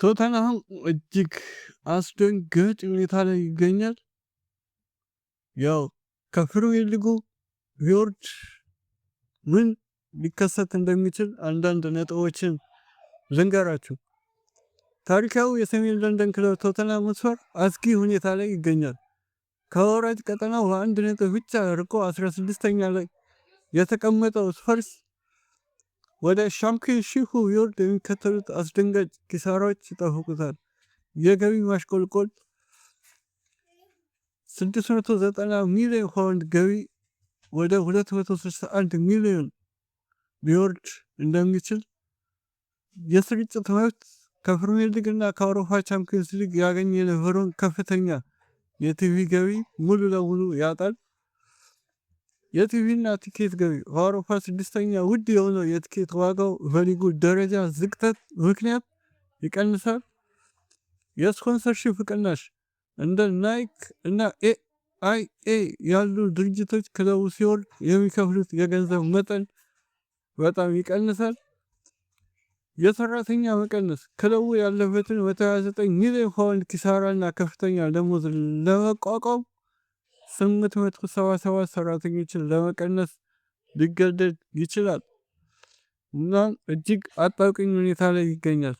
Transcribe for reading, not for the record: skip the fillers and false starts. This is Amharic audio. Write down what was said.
ቶተንሃም እጅግ አስደንጋጭ ሁኔታ ላይ ይገኛል። ያው ከፕሪሚየር ሊጉ ቢወርድ ምን ሊከሰት እንደሚችል አንዳንድ ነጥቦችን ልንገራችሁ። ታሪካዊ የሰሜን ለንደን ክለብ ቶተንሃም ሆትስፐር አስጊ ሁኔታ ላይ ይገኛል። ከወራጅ ቀጠናው በአንድ ነጥብ ብቻ ርቆ 16ኛ ላይ የተቀመጠው ስፐርስ ወደ ሻምፒዮንሺፑ ቢወርድ የሚከተሉት አስደንጋጭ ኪሳራዎች ይጠብቁታል። የገቢ ማሽቆልቆል፣ 690 ሚሊዮን ፓውንድ ገቢ ወደ 261 ሚሊዮን ሊወርድ እንደሚችል፣ የስርጭት መብት ከፕሪሚየር ሊግ እና ከአውሮፓ ቻምፒዮንስ ሊግ ያገኝ የነበረውን ከፍተኛ የቲቪ ገቢ ሙሉ ለሙሉ ያጣል። የቲቪ እና ቲኬት ገቢ በአውሮፓ ስድስተኛ ውድ የሆነው የቲኬት ዋጋው በሊጉ ደረጃ ዝቅጠት ምክንያት ይቀንሳል። የስፖንሰርሺፕ ቅናሽ እንደ ናይክ እና ኤአይኤ ያሉ ድርጅቶች ክለቡ ሲወርድ የሚከፍሉት የገንዘብ መጠን በጣም ይቀንሳል። የሰራተኛ መቀነስ ክለቡ ያለበትን 29 ሚሊዮን ፓውንድ ኪሳራና ከፍተኛ ደሞዝ ለመቋቋም 877 ሰራተኞችን ለመቀነስ ሊገደድ ይችላል። እናም እጅግ አጣብቂኝ ሁኔታ ላይ ይገኛል።